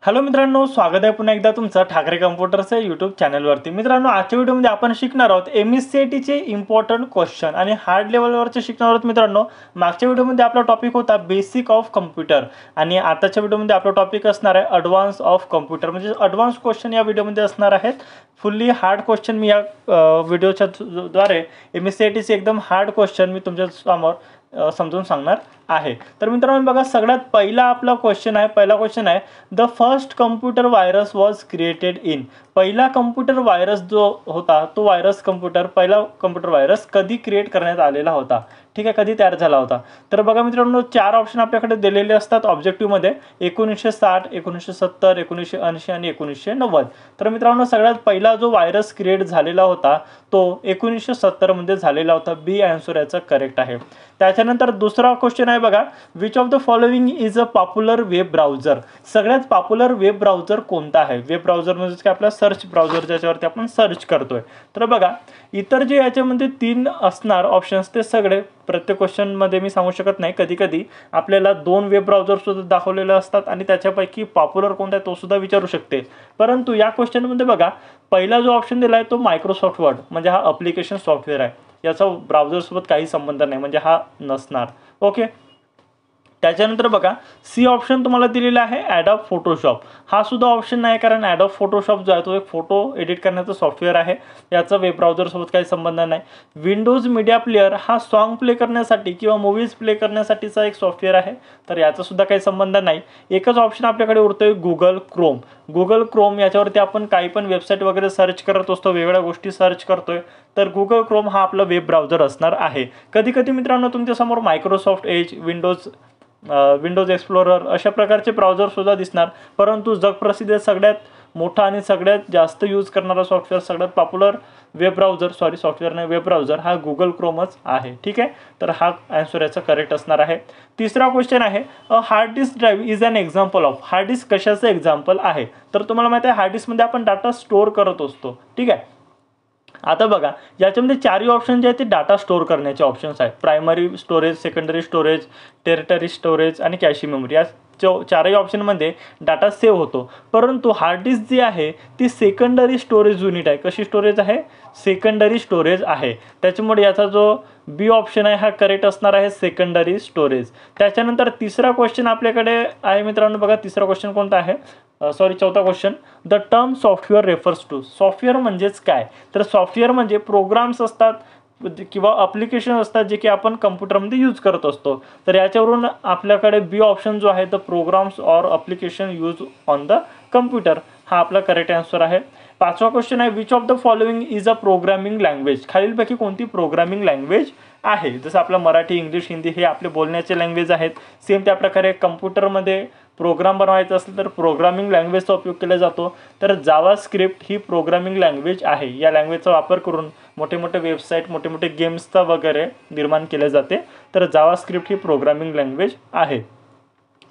Hello मित्रांनो, स्वागत आहे पुन्हा एकदा तुमचं ठाकरे कम्प्युटरच्या यूट्यूब चॅनलवरती। मित्रांनो, आजच्या व्हिडिओमध्ये आपण शिकणार आहोत MSCITचे इम्पॉर्टंट क्वेश्चन आणि हार्ड लेवलवरचे शिकणार आहोत। मित्रांनो, मागच्या व्हिडिओमध्ये आपला टॉपिक होता बेसिक ऑफ कम्प्युटर आणि आताच्या व्हिडिओमध्ये आपला टॉपिक असणार आहे ॲडव्हान्स ऑफ कम्प्युटर, म्हणजे ॲडव्हान्स क्वेश्चन या व्हिडिओमध्ये असणार आहेत। फुल्ली हार्ड क्वेश्चन मी या व्हिडिओच्या द्वारे MSCITचे एकदम हार्ड क्वेश्चन मी तुमच्या समोर समजून सांगणार आहे। तर मित्रांनो बघा, सगळ्यात पहिला आपला क्वेश्चन आहे, पहिला क्वेश्चन आहे the first computer virus was created in. पहिला कम्प्युटर व्हायरस जो होता तो पहिला कम्प्युटर व्हायरस कधी क्रिएट करण्यात आलेला होता, ठीक आहे, कधी तयार झाला होता। तर बघा मित्रांनो, चार ऑप्शन आपल्याकडे दिलेले असतात ऑब्जेक्टिव्ह मध्ये, 1960, 1970, 1980 आणि 1990। तर मित्रांनो, सगळ्यात पहिला जो व्हायरस क्रिएट झालेला होता तो 1970 मध्ये झालेला होता। बी आन्सर याचा करेक्ट आहे। त्याच्यानंतर दुसरा क्वेश्चन आहे बघा, which of the following is a popular web browser. सगळ्यात पॉप्युलर वेब ब्राउझर कोणता आहे? वेब ब्राउझर म्हणजे काय, आपला सर्च ब्राउझर ज्याच्यावरती आपण सर्च करतोय। तर बघा, इतर जे याच्यामध्ये तीन असणार ऑप्शन्स ते सगळे प्रत्येक क्वेश्चन मध्ये मी सांगू शकत नाही, कधी कधी आपल्याला दोन वेब ब्राउझर सुद्धा दाखवलेले असतात आणि त्याच्यापैकी पॉप्युलर कोणता आहे तो सुद्धा विचारू शकते। परंतु या क्वेश्चन मध्ये बघा, पहिला जो ऑप्शन दिलाय तो मायक्रोसॉफ्ट वर्ड, म्हणजे हा ॲप्लिकेशन सॉफ्टवेअर आहे, याचा ब्राउझर सोबत काही संबंध नाही, म्हणजे हा नसणार। ओके, त्याच्यानंतर बघा, सी ऑप्शन तुम्हाला दिलेला आहे ॲडोब फोटोशॉप। हा सुद्धा ऑप्शन नाही, कारण ॲडोब फोटोशॉप जो आहे तो एक फोटो एडिट करण्याचं सॉफ्टवेअर आहे, याचा वेब ब्राउझर सोबत काही संबंध नाही। विंडोज मीडिया प्लेअर हा सॉन्ग प्ले करण्यासाठी किंवा मूवीज प्ले करण्यासाठीचा एक सॉफ्टवेअर आहे, तर याचा सुद्धा काही संबंध नाही। एकच ऑप्शन आपल्याकडे उरतोय गुगल क्रोम। गुगल क्रोम याच्यावरती आपण काही पण वेबसाईट वगैरे सर्च करत असतो, वेगवेगळ्या गोष्टी सर्च करतोय, तर गुगल क्रोम हा आपला वेब ब्राउझर असणार आहे। कधी कधी मित्रांनो तुमच्यासमोर मायक्रोसॉफ्ट एज, विंडोज एक्सप्लोरर अशा प्रकारचे ब्राउझर सुद्धा दिसणार, परंतु जगप्रसिद्ध सगळ्यात मोठा आणि सगळ्यात जास्त यूज करणारा सॉफ्टवेअर, सगळ्यात पॉप्युलर वेब ब्राउझर हा गुगल क्रोमच आहे, ठीक आहे। तर हा आन्सर याचा करेक्ट असणार आहे। तिसरा क्वेश्चन आहे, a hard disk drive is an example of. Hard disk कशाचं एक्झाम्पल आहे? तर तुम्हाला माहिती आहे, हार्ड डिस्कमध्ये आपण डाटा स्टोअर करत असतो, ठीक आहे। आता बघा, याच्यामध्ये चारही ऑप्शन जे आहेत ते डाटा स्टोअर करण्याचे ऑप्शन्स आहेत, primary storage, secondary storage, territory storage आणि कॅशे मेमरी। या चारही ऑप्शनमध्ये डाटा सेव्ह होतो, परंतु हार्ड डिस्क जी आहे ती सेकंडरी स्टोरेज युनिट आहे। कशी स्टोरेज आहे? सेकंडरी स्टोरेज आहे, त्याच्यामुळे याचा जो बी ऑप्शन आहे हा करेक्ट असणार आहे, सेकंडरी स्टोरेज। त्याच्यानंतर तिसरा क्वेश्चन आपल्याकडे आहे मित्रांनो, बघा तिसरा क्वेश्चन कोणता आहे, चौथा question, the term software refers to. Software म्हणजेच काय? तर सॉफ्टवेअर म्हणजे प्रोग्राम्स असतात किंवा ॲप्लिकेशन असतात जे की आपण कम्प्युटरमध्ये यूज करत असतो। तर याच्यावरून आपल्याकडे बी ऑप्शन जो आहे, the programs or application use on the computer, हा आपला करेक्ट आन्सर आहे। पाचवा क्वेश्चन आहे, which of the following is a programming language. खालीलपैकी कोणती प्रोग्रामिंग लँग्वेज आहे? जसं आपलं मराठी, इंग्लिश, हिंदी हे आपले बोलण्याचे लँग्वेज आहेत, सेम त्या प्रकारे कम्प्युटरमध्ये प्रोग्राम बनवायचा असेल तर प्रोग्रामिंग लँग्वेजचा उपयोग केला जातो। तर जावा स्क्रिप्ट ही प्रोग्रामिंग लँग्वेज आहे, या लँग्वेजचा वापर करून मोठे मोठे वेबसाईट, मोठे मोठे गेम्सचा वगैरे निर्माण केले जाते, तर जावा स्क्रिप्ट ही प्रोग्रामिंग लँग्वेज आहे,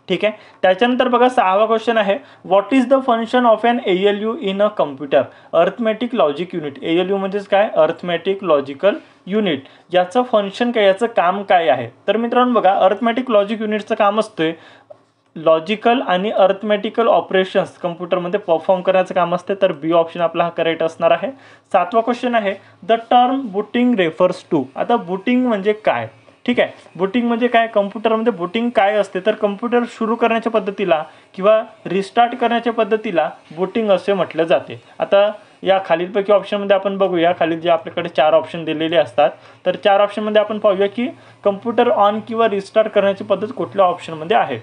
ठीक आहे। त्याच्यानंतर बघा, सहावा क्वेश्चन आहे, what is the function of an ALU in a computer. Arithmetic logic unit. ALU म्हणजेच काय? Arithmetic logical unit. याचं फंक्शन काय, याचं काम काय आहे? तर मित्रांनो बघा, अर्थमॅटिक लॉजिक युनिटचं काम असतंय लॉजिकल आणि अर्थमॅटिकल ऑपरेशन्स कम्प्युटरमध्ये परफॉर्म करण्याचं काम असते, तर बी ऑप्शन आपला हा करेक्ट असणार आहे। सातवा क्वेश्चन आहे, the term booting refers to. आता बूटिंग म्हणजे काय, ठीक आहे, बूटिंग म्हणजे काय, कम्प्युटरमध्ये बूटिंग काय असते, तर कम्प्युटर सुरू करण्याच्या पद्धतीला किंवा रिस्टार्ट करण्याच्या पद्धतीला बूटिंग असे म्हटले जाते। आता या खालीलपैकी ऑप्शनमध्ये आपण बघूया, खालील जे आपल्याकडे चार ऑप्शन दिलेले असतात, तर चार ऑप्शनमध्ये आपण पाहूया की कम्प्युटर ऑन किंवा रिस्टार्ट करण्याची पद्धत कुठल्या ऑप्शनमध्ये आहे।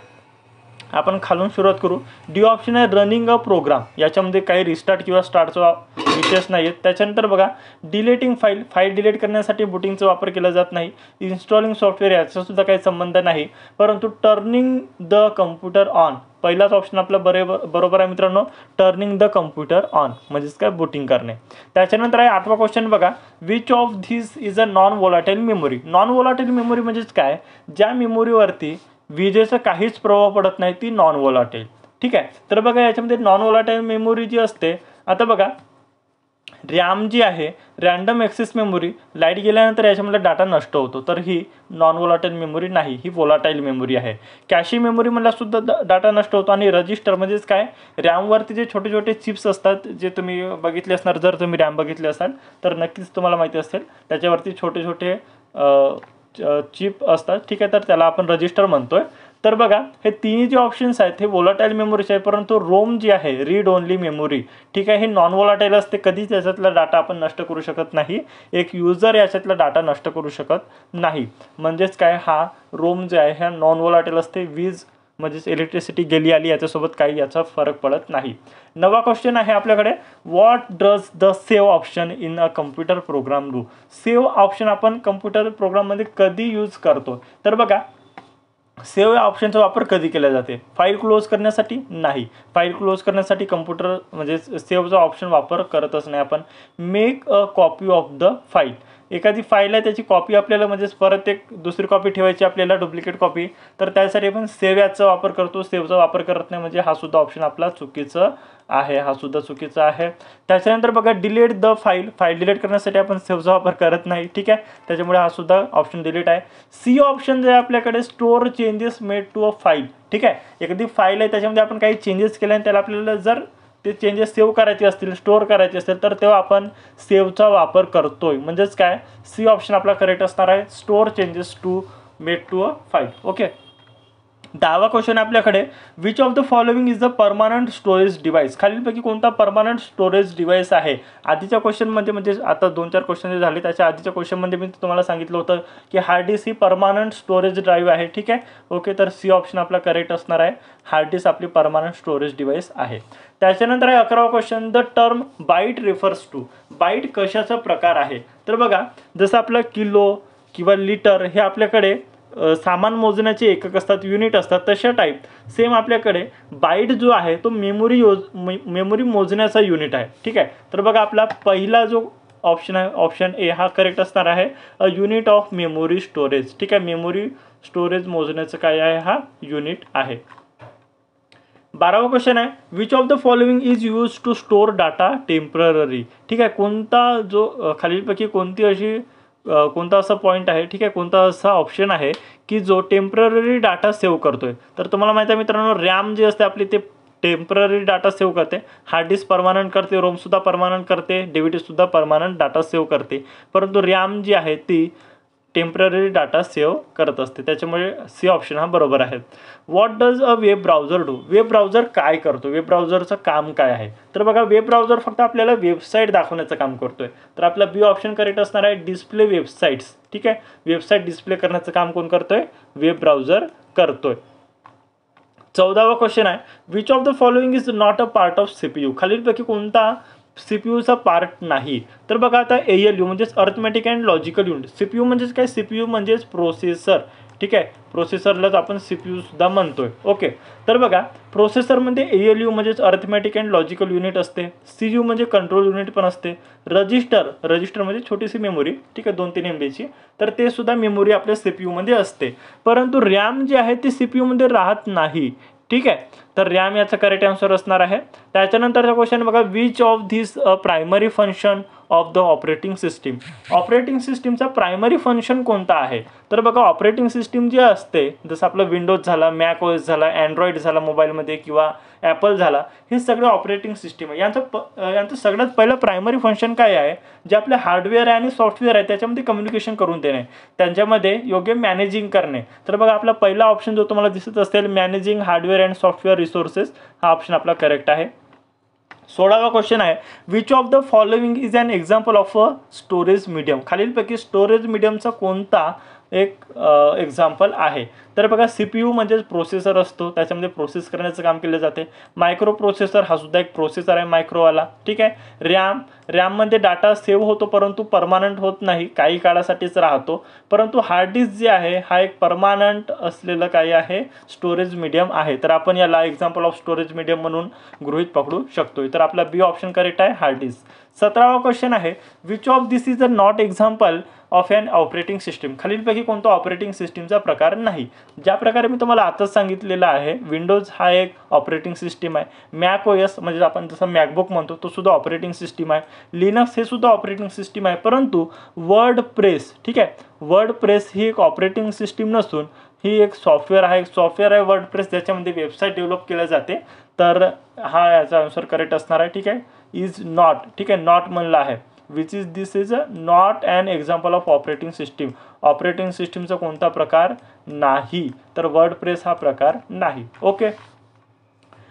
आपण खालून सुरुवात करू। डी ऑप्शन आहे रनिंग अ प्रोग्राम, याच्यामध्ये काही रिस्टार्ट किंवा स्टार्टचा विशेष नाही आहे। त्याच्यानंतर बघा, डिलीटिंग फाईल डिलीट करण्यासाठी बूटिंगचा वापर केला जात नाही। इन्स्टॉलिंग सॉफ्टवेअर याचा सुद्धा काही संबंध नाही, परंतु टर्निंग द कम्प्युटर ऑन, पहिलाच ऑप्शन आपला बरोबर आहे मित्रांनो, टर्निंग द कम्प्युटर ऑन म्हणजेच काय, बूटिंग करणे। त्याच्यानंतर आहे आठवा क्वेश्चन बघा, which of this is a non volatile memory. Non volatile memory म्हणजेच काय, ज्या मेमरीवरती विजेचा काहीच प्रभाव पडत नाही ती नॉन व्होलाटाईल, ठीक आहे। तर बघा, याच्यामध्ये नॉन व्होलाटाईल मेमरी जी असते, आता बघा रॅम जी आहे रॅन्डम ॲक्सेस मेमोरी, लाईट गेल्यानंतर याच्यामध्ये डाटा नष्ट होतो, तर ही नॉन वोलाटाईल मेमोरी नाही, ही वोलाटाईल मेमोरी आहे. कॅशे मेमोरीमधला सुद्धा डाटा नष्ट होतो. आणि रजिस्टर म्हणजेच काय, रॅमवरती जे छोटे छोटे चिप्स असतात जे तुम्ही बघितले असणार, जर तुम्ही रॅम बघितले असाल तर नक्कीच तुम्हाला माहिती असेल, त्याच्यावरती छोटे छोटे चिप असतात, ठीक आहे, तर त्याला आपण रजिस्टर म्हणतोय. तर बघा हे तिन्ही जे ऑप्शन्स आहेत हे वोलाटाईल मेमोरीचे आहे, परंतु रोम जी आहे रीड ओनली मेमोरी, ठीक आहे, हे नॉन वोलाटाईल असते, कधीच याच्यातला डाटा आपण नष्ट करू शकत नाही, एक युजर याच्यातला डाटा नष्ट करू शकत नाही. म्हणजेच काय, हा रोम जे आहे ह्या नॉन वोलाटाईल असते, वीज म्हणजेच इलेक्ट्रिसिटी गेली आली याच्यासोबत काही याचा फरक पडत नाही. नवा क्वेश्चन आहे आपल्याकडे, what does the save option in a computer program do. Save option आपण कम्प्युटर प्रोग्राममध्ये कधी यूज करतो, तर बघा सेव्ह या ऑप्शनचा वापर कधी केला जाते, फाईल क्लोज करण्यासाठी नाही, फाईल क्लोज करण्यासाठी कम्प्युटर म्हणजे सेव्हचा ऑप्शन वापर करतच नाही आपण. Make a copy of the file, एखादी फाईल आहे त्याची कॉपी आपल्याला म्हणजेच परत एक दुसरी कॉपी ठेवायची आपल्याला, डुप्लिकेट कॉपी, तर त्यासाठी आपण सेव्ह याचा वापर करतो, सेव्हचा वापर करत नाही, म्हणजे हा सुद्धा ऑप्शन आपला चुकीचं आहे, हा सुद्धा चुकीचा आहे. त्याच्यानंतर बघा delete the file, file delete करण्यासाठी आपण सेव्हचा वापर करत नाही, ठीक आहे, त्याच्यामुळे हा सुद्धा ऑप्शन डिलीट आहे. सी ऑप्शन जे आहे आपल्याकडे, store changes made to a file, ठीक आहे, एखादी फाईल आहे त्याच्यामध्ये आपण काही चेंजेस केले आणि त्याला आपल्याला जर ते चेंजेस सेव्ह करायचे असतील, स्टोअर करायचे असतील, तर तेव्हा आपण सेव्हचा वापर करतोय. म्हणजेच काय, सी ऑप्शन आपला करेक्ट असणार आहे, store changes to made to a file. Okay, 10वा क्वेश्चन आपल्याकडे, which of the following is the permanent storage device. खालीलपैकी कोणता परमानंट स्टोरेज डिव्हाइस आहे. आधीच्या क्वेश्चनमध्ये म्हणजे आता 2-4 क्वेश्चन जे झाले त्याच्या आधीच्या क्वेश्चनमध्ये मी तुम्हाला सांगितलं होतं की हार्ड डिस्क ही परमानंट स्टोरेज ड्राईव्ह आहे, ठीक आहे. ओके, तर सी ऑप्शन आपला करेक्ट असणार आहे, हार्ड डिस्क आपली परमानंट स्टोरेज डिव्हाइस आहे. त्याच्यानंतर आहे 11वा question, the term byte refers to. Byte कशाचा प्रकार आहे, तर बघा जसं आपलं किलो किंवा लिटर हे आपल्याकडे सामान मोजण्याचे एकक असतात, युनिट असतात, तशा टाईप सेम आपल्याकडे बाईट जो आहे तो मेमोरी मोजण्याचा युनिट आहे, ठीक आहे. तर बघा आपला पहिला जो ऑप्शन आहे, ऑप्शन ए हा करेक्ट असणार आहे, a unit of memory storage, ठीक आहे, मेमोरी स्टोरेज मोजण्याचं काय आहे, हा युनिट आहे. 12वा क्वेश्चन आहे, which of the following is use to store data temporary, ठीक आहे, कोणता जो खालीलपैकी कोणती अशी कोणता असा पॉईंट आहे, ठीक आहे, कोणता असा ऑप्शन आहे की जो टेम्पररी डाटा सेव्ह करतोय. तर तुम्हाला माहिती आहे मित्रांनो, रॅम जे असते आपली ते टेम्पररी डाटा सेव्ह करते, हार्ड डिस्क परमानंट करते, रोमसुद्धा परमानंट करते, DVDसुद्धा परमानंट डाटा सेव्ह करते, परंतु रॅम जी आहे ती टेम्पररी डाटा सेव्ह करत असते, त्याच्यामुळे सी ऑप्शन हा बरोबर आहे. What does a web browser do. Web browser काय करतो, वेब ब्राउझरचं काम काय आहे, तर बघा वेब ब्राउझर फक्त आपल्याला वेबसाईट दाखवण्याचं काम करतोय, तर आपला बी ऑप्शन करेक्ट असणार आहे, डिस्प्ले वेबसाईट्स, ठीक आहे, वेबसाईट डिस्प्ले करण्याचं काम कोण करतोय, वेब ब्राउझर करतोय. 14वा क्वेश्चन आहे, which of the following is not a part of CPU. खालीलपैकी कोणता सीपीयूचा पार्ट नाही, तर बघा आता ALU म्हणजेच arithmetic and logical unit. CPU म्हणजेच काय, CPU म्हणजेच प्रोसेसर, ठीक आहे, प्रोसेसरलाच आपण CPU सुद्धा म्हणतोय. ओके, तर बघा प्रोसेसरमध्ये ALU म्हणजेच अर्थमॅटिक अँड लॉजिकल युनिट असते, CU म्हणजे कंट्रोल युनिट पण असते, रजिस्टर म्हणजे छोटीशी मेमोरी, ठीक आहे, 2-3 MBची, तर ते सुद्धा मेमोरी आपल्या CPU मध्ये असते, परंतु रॅम जी आहे ती CPU मध्ये राहत नाही, ठीक आहे, तर रॅम याचा करेक्ट आन्सर असणार आहे. त्याच्यानंतरचा क्वेश्चन बघा, which of this primary function of the operating system. Operating सिस्टीमचा प्रायमरी फंक्शन कोणता आहे, तर बघा ऑपरेटिंग सिस्टीम जे असते जसं आपलं विंडोज झाला, मॅक OS झाला, अँड्रॉइड झाला मोबाईलमध्ये किंवा ॲपल झाला, हे सगळे ऑपरेटिंग सिस्टीम आहे. यांचं सगळ्यात पहिलं प्रायमरी फंक्शन काय आहे, जे आपले हार्डवेअर आहे आणि सॉफ्टवेअर आहे त्याच्यामध्ये कम्युनिकेशन करून देणे, त्यांच्यामध्ये योग्य मॅनेजिंग करणे. तर बघा आपला पहिला ऑप्शन जो तुम्हाला दिसत असेल, managing hardware and software resources, हा ऑप्शन आपला करेक्ट आहे. 16वा क्वेश्चन आहे, which of the following is an example of a storage medium. खालीलपैकी स्टोरेज मीडियमचा कोणता एक एक्झाम्पल आहे, तर बघा CPU म्हणजेच प्रोसेसर असतो, त्याच्यामध्ये प्रोसेस करण्याचं काम केलं जाते. मायक्रो प्रोसेसर हा सुद्धा एक प्रोसेसर आहे मायक्रोवाला, ठीक आहे. रॅममध्ये डाटा सेव्ह होतो परंतु परमानंट होत नाही, काही काळासाठीच राहतो, परंतु हार्ड डिस्क जे आहे हा एक परमानंट असलेलं काही आहे, स्टोरेज मीडियम आहे, तर आपण याला एक्झाम्पल ऑफ स्टोरेज मीडियम म्हणून गृहीत पकडू शकतोय, तर आपला बी ऑप्शन करेक्ट आहे, हार्ड डिस्क. 17वा क्वेश्चन आहे, which of this is a not example of an operating system. खालीलपैकी कोणता ऑपरेटिंग सिस्टीमचा प्रकार नाही, ज्या प्रकारे मी तुम्हाला आताच सांगितलेलं आहे, विंडोज हा एक ऑपरेटिंग सिस्टीम आहे, मॅक OS म्हणजे आपण जसं मॅकबुक म्हणतो तो सुद्धा ऑपरेटिंग सिस्टीम आहे, लिनक्स हे सुद्धा ऑपरेटिंग सिस्टीम आहे, परंतु वर्डप्रेस, ठीक आहे, वर्डप्रेस ही एक ऑपरेटिंग सिस्टीम नसून ही एक सॉफ्टवेअर आहे वर्डप्रेस, ज्याच्यामध्ये वेबसाईट डेव्हलप केल्या जाते. तर हा याचा आन्सर करेक्ट असणार आहे. ठीक आहे, इज नॉट, ठीक आहे, नॉट म्हणलं आहे, this is not an example of operating system. Operating सिस्टीमचा कोणता प्रकार नाही, तर वर्डप्रेस हा प्रकार नाही. ओके,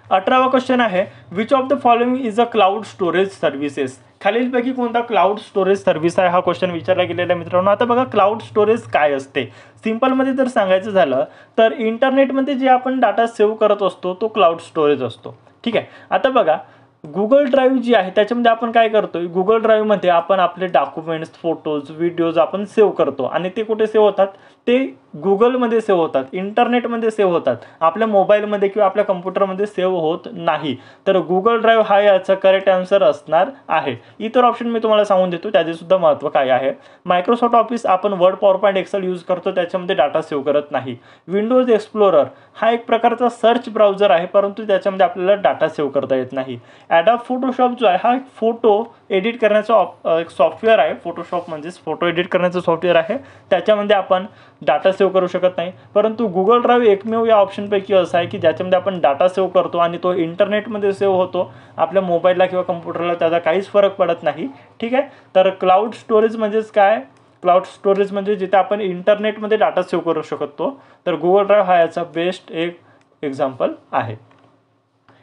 18वा क्वेश्चन आहे, which of the following is a cloud storage services. खालीलपैकी कोणता क्लाउड स्टोरेज सर्व्हिस आहे, हा क्वेश्चन विचारला गेलेला आहे मित्रांनो. आता बघा, क्लाउड स्टोरेज काय असते. सिंपलमध्ये जर सांगायचं झालं तर इंटरनेटमध्ये जे आपण डाटा सेव्ह करत असतो तो क्लाउड स्टोरेज असतो. ठीक आहे, आता बघा, गुगल ड्राईव्ह जी आहे त्याच्यामध्ये आपण काय करतोय, गुगल ड्राईव्हमध्ये आपण आपले डॉक्युमेंट्स, फोटोज, व्हिडिओज आपण सेव्ह करतो आणि ते कुठे सेव्ह होतात, ते गुगलमध्ये सेव्ह होतात, इंटरनेटमध्ये सेव्ह होतात, आपल्या मोबाईलमध्ये किंवा आपल्या कम्प्युटरमध्ये सेव्ह होत नाही. तर गुगल ड्राईव्ह हा याचा करेक्ट आन्सर असणार आहे. इतर ऑप्शन मी तुम्हाला सांगून देतो, त्याचे सुद्धा महत्त्व काय आहे. मायक्रोसॉफ्ट ऑफिस आपण वर्ड, पॉवरपॉईंट, एक्सेल यूज करतो, त्याच्यामध्ये डाटा सेव्ह करत नाही. विंडोज एक्सप्लोरर हा एक प्रकारचा सर्च ब्राउझर आहे, परंतु त्याच्यामध्ये आपल्याला डाटा सेव्ह करता येत नाही. ॲडोब फोटोशॉप जो आहे हा एक फोटो एडिट करण्याचा एक सॉफ्टवेअर आहे. फोटोशॉप म्हणजेच फोटो एडिट करण्याचं सॉफ्टवेअर आहे, त्याच्यामध्ये आपण डाटा सेव्ह करू शकत नाही. परंतु गुगल ड्राईव्ह एकमेव या ऑप्शनपैकी असं आहे की ज्याच्यामध्ये आपण डाटा सेव्ह करतो आणि तो इंटरनेटमध्ये सेव्ह होतो, आपल्या मोबाईलला किंवा कम्प्युटरला त्याचा काहीच फरक पडत नाही. ठीक आहे, तर क्लाउड स्टोरेज म्हणजेच काय, क्लाउड स्टोरेज म्हणजे जिथे आपण इंटरनेटमध्ये डाटा सेव्ह करू शकतो. तर गुगल ड्राईव्ह हा याचा बेस्ट एक एक्झाम्पल आहे.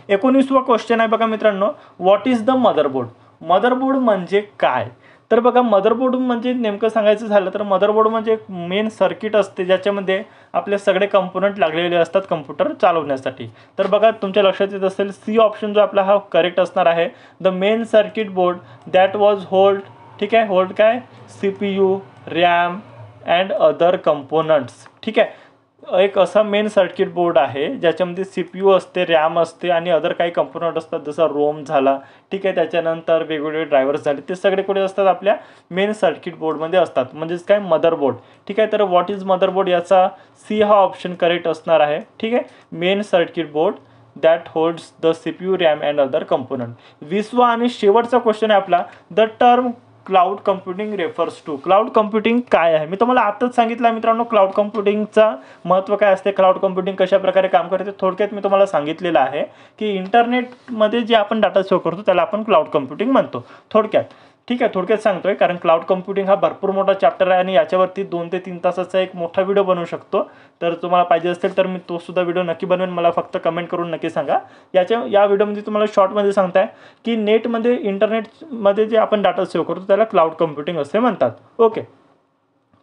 19वा क्वेश्चन आहे बघा मित्रांनो, what is the motherboard. Motherboard म्हणजे काय, तर बघा, मदरबोर्ड म्हणजे नेमकं सांगायचं झालं तर मदरबोर्ड म्हणजे एक मेन सर्किट असते ज्याच्यामध्ये आपले सगळे कंपोनंट लागलेले असतात कम्प्युटर चालवण्यासाठी. तर बघा, तुमच्या लक्षात येत असेल सी ऑप्शन जो आपला हा करेक्ट असणार आहे. The main circuit board that was hold, ठीक आहे, होल्ड काय, CPU, RAM and other components. ठीक आहे, एक असा मेन सर्किट बोर्ड आहे ज्याच्यामध्ये CPU असते, रॅम असते आणि अदर काही कंपोनंट असतात, जसं रोम झाला. ठीक आहे, त्याच्यानंतर वेगवेगळे ड्रायव्हर्स झाले, ते सगळे कुठे असतात, आपल्या मेन सर्किट बोर्डमध्ये असतात, म्हणजेच काय, मदरबोर्ड. ठीक आहे, तर व्हॉट इज मदरबोर्ड याचा सी हा ऑप्शन करेक्ट असणार आहे. ठीक आहे, main circuit board that holds the CPU, RAM and other component. 20वा आणि शेवटचा क्वेश्चन आहे आपला, the term cloud computing refers to. Cloud computing काय आहे, मी तुम्हाला आताच सांगितलं मित्रांनो, क्लाउड कम्प्युटिंगचा महत्त्व काय असते, क्लाउड कम्प्युटिंग कशा प्रकारे काम करते. थोडक्यात मी तुम्हाला सांगितलेलं आहे की इंटरनेटमध्ये जे आपण डाटा सेव्ह करतो त्याला आपण क्लाउड कम्प्युटिंग म्हणतो थोडक्यात. ठीक आहे, थोडक्यात सांगतोय कारण क्लाउड कम्प्युटिंग हा भरपूर मोठा चॅप्टर आहे आणि याच्यावरती 2 ते 3 तासाचा एक मोठा व्हिडिओ बनवू शकतो. तर तुम्हाला पाहिजे असेल तर मी तो सुद्धा व्हिडिओ नक्की बनवेन, मला फक्त कमेंट करून नक्की सांगा. या व्हिडिओमध्ये तुम्हाला शॉर्टमध्ये सांगताय की नेटमध्ये, इंटरनेटमध्ये जे आपण डाटा सेव्ह करतो त्याला क्लाउड कम्प्युटिंग असे म्हणतात. ओके,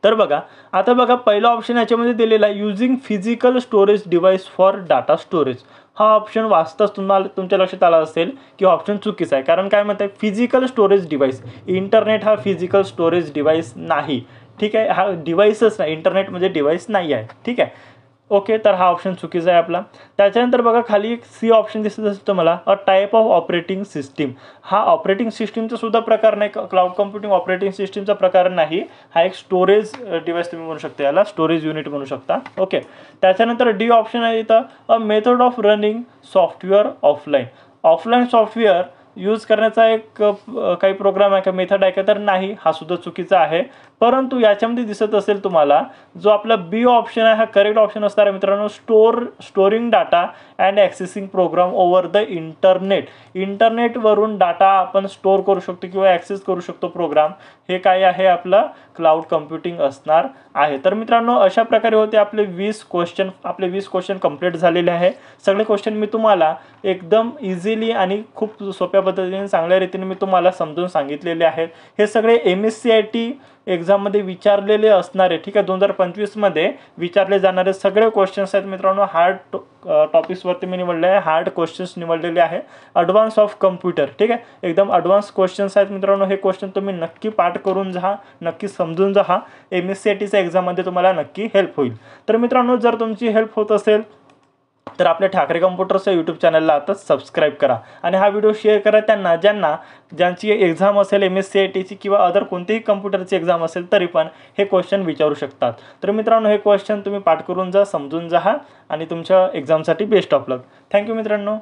तर बघा, आता बघा, पहिला ऑप्शन याच्यामध्ये दिलेला आहे, using physical storage device for data storage. हा ऑप्शन वाचताच तुमच्या लक्षात आला असेल की ऑप्शन चुकीचा आहे, कारण काय म्हणताय, फिजिकल स्टोरेज डिव्हाइस, इंटरनेट हा फिजिकल स्टोरेज डिव्हाइस नाही. ठीक आहे, हा डिव्हाइसच नाही, इंटरनेट म्हणजे डिव्हाइस नाही आहे. ठीक आहे, ओके, तर हा ऑप्शन चुकीचा आहे आपला. त्याच्यानंतर बघा, खाली एक सी ऑप्शन दिसत असेल तुम्हाला, अ टाईप ऑफ ऑपरेटिंग सिस्टीम. हा ऑपरेटिंग सिस्टीमचा सुद्धा प्रकार नाही, क्लाउड कम्प्युटिंग ऑपरेटिंग सिस्टीमचा प्रकार नाही, हा एक स्टोरेज डिव्हाइस तुम्ही म्हणू शकता, याला स्टोरेज युनिट म्हणू शकता. ओके, त्याच्यानंतर डी ऑप्शन आहे इथं, a method of running software offline. Offline software use करण्याचा एक काही प्रोग्राम आहे का, मेथड आहे का, तर नाही, हा सुद्धा चुकीचा आहे. परंतु याच्यामध्ये दिसत असेल तुम्हाला जो आपला बी ऑप्शन आहे हा करेक्ट ऑप्शन असणार आहे मित्रांनो, storing data and accessing program over the internet. इंटरनेटवरून डाटा आपण स्टोअर करू शकतो किंवा ॲक्सेस करू शकतो प्रोग्राम, हे काय आहे, आपलं क्लाउड कम्प्युटिंग असणार आहे. तर मित्रांनो, अशा प्रकारे होते आपले 20 क्वेश्चन कंप्लीट झालेले आहे. सगळे क्वेश्चन मी तुम्हाला एकदम इझिली आणि खूप सोप्या पद्धतीने, चांगल्या रीतीने मी तुम्हाला समजून सांगितलेले आहेत. हे सगळे MSCIT एक्झाममध्ये विचारलेले असणारे, ठीक आहे, 2025 मध्ये विचारले जाणारे सगळे क्वेश्चन्स आहेत मित्रांनो. हार्ड टॉपिक्सवरती मी निवडले आहे, हार्ड क्वेश्चन्स निवडलेले आहे, ॲडव्हान्स ऑफ कम्प्युटर. ठीक आहे, एकदम ॲडव्हान्स क्वेश्चन्स आहेत मित्रांनो. हे क्वेश्चन तुम्ही नक्की पाठ करून जा, नक्की समजून जा, MSCITच्या एक्झाममध्ये तुम्हाला नक्की हेल्प होईल. तर मित्रांनो, जर तुमची हेल्प होत असेल तर आपल्या ठाकरे कम्प्युटर्स या यूट्यूब चॅनलला आता सबस्क्राईब करा आणि हा व्हिडिओ शेअर करा त्यांना ज्यांची एक्झाम असेल MSCITची किंवा अदर कोणतीही कम्प्युटरची एक्झाम असेल तरी पण हे क्वेश्चन विचारू शकतात. तर मित्रांनो, हे क्वेश्चन तुम्ही पाठ करून जा, समजून जा आणि तुमच्या एक्झामसाठी बेस्ट ऑफ लक. थँक्यू मित्रांनो.